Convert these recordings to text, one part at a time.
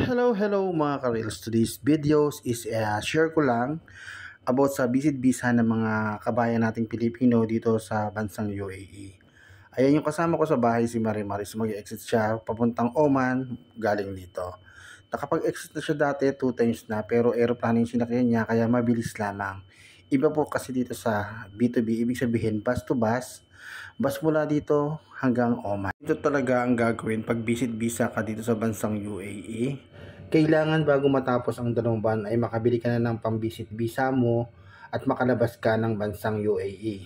Hello mga ka-Reels. Today's videos is share ko lang about sa visit visa ng mga kabayan nating Pilipino dito sa bansang UAE. Ayan yung kasama ko sa bahay, si Marimaris. Mag-exit siya papuntang Oman galing dito. Nakapag-exit na siya dati 2 times na, pero aeroplano yung sinakyan niya kaya mabilis lamang. Iba po kasi dito sa B2B, ibig sabihin bus to bus mula dito hanggang Oman. Ito talaga ang gagawin pag visit visa ka dito sa bansang UAE. Kailangan bago matapos ang 2 buwan ay makabili ka na ng pang-visit visa mo at makalabas ka ng bansang UAE.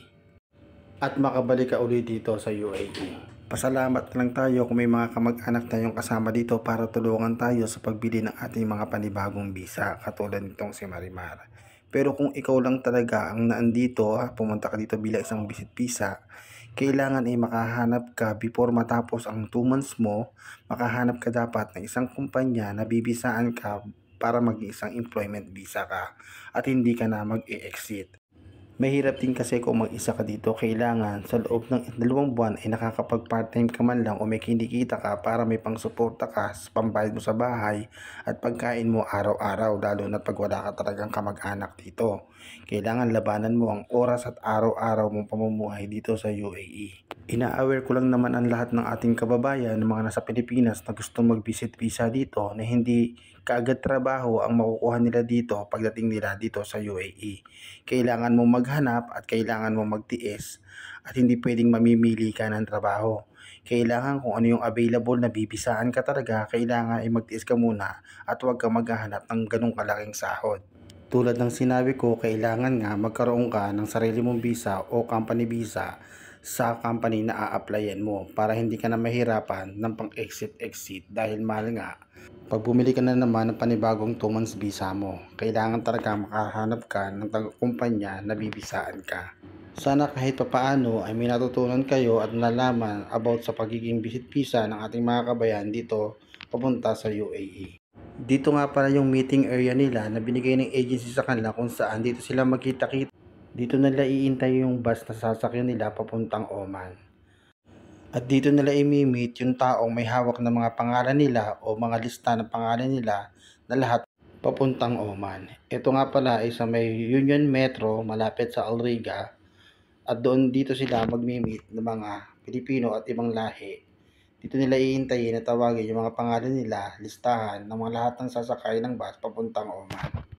At makabalik ka ulit dito sa UAE. Pasalamat lang tayo kung may mga kamag-anak tayong kasama dito para tulungan tayo sa pagbili ng ating mga panibagong visa katulad nitong si Marimar. Pero kung ikaw lang talaga ang naandito, pumunta ka dito bilang isang visit visa, kailangan ay makahanap ka before matapos ang 2 months mo, makahanap ka dapat ng isang kumpanya na bibisaan ka para maging isang employment visa ka at hindi ka na mag-e-exit. Mahirap din kasi kung mag-isa ka dito, kailangan sa loob ng 2 buwan ay nakakapag part-time ka man lang o may kinikita ka para may pang-suporta ka sa pambayad mo sa bahay at pagkain mo araw-araw, lalo na pag wala ka talagang kamag-anak dito. Kailangan labanan mo ang oras at araw-araw mong pamumuhay dito sa UAE. Ina-aware ko lang naman ang lahat ng ating kababayan ng mga nasa Pilipinas na gusto mag-visit visa dito na hindi kaagad trabaho ang makukuha nila dito pagdating nila dito sa UAE. Kailangan mo maghanap at kailangan mo magtiis at hindi pwedeng mamimili ka ng trabaho. Kailangan kung ano yung available na bibisaan ka talaga, kailangan ay magtiis ka muna at huwag ka maghahanap ng ganong kalaking sahod. Tulad ng sinabi ko, kailangan nga magkaroon ka ng sarili mong visa o company visa sa company na a-applyan mo para hindi ka na mahirapan ng pang-exit dahil mahal nga. Pag bumili ka na naman ng panibagong 2 months visa mo, kailangan talaga makahanap ka ng kumpanya na bibisaan ka. Sana kahit papaano ay may natutunan kayo at nalaman about sa pagiging visit visa ng ating mga kabayan dito papunta sa UAE. Dito nga pala yung meeting area nila na binigay ng agency sa kanila kung saan dito sila magkita-kita. Dito nila iintay yung bus na sasakyan nila papuntang Oman. At dito nila i-meet yung taong may hawak ng mga pangalan nila o mga lista ng pangalan nila na lahat papuntang Oman. Ito nga pala ay sa may Union Metro malapit sa Al Riga at doon dito sila magmi-meet ng mga Pilipino at ibang lahi. Dito nila iintayin na tawagin yung mga pangalan nila, listahan ng mga lahat ng sasakay ng bus papuntang Oman.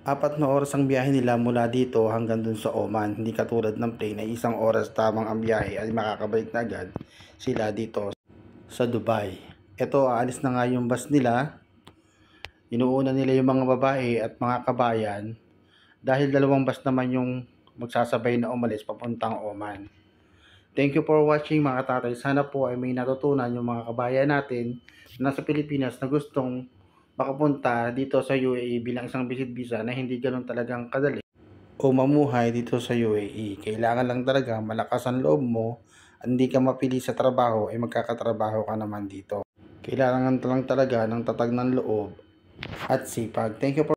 4 na oras ang biyahe nila mula dito hanggang dun sa Oman. Hindi katulad ng plane na 1 oras tamang ang biyahe ay makakabalik na agad sila dito sa Dubai. Ito, aalis na nga yung bus nila. Inuuna nila yung mga babae at mga kabayan dahil 2 bus naman yung magsasabay na umalis papuntang Oman. Thank you for watching mga tatay. Sana po ay may natutunan yung mga kabayan natin na nasa Pilipinas na gustong makapunta dito sa UAE bilang isang visit visa na hindi ganun talagang kadali o mamuhay dito sa UAE. Kailangan lang talaga malakas ang loob mo at hindi ka mapili sa trabaho ay magkakatrabaho ka naman dito. Kailangan lang talaga ng tatag ng loob at sipag. Thank you for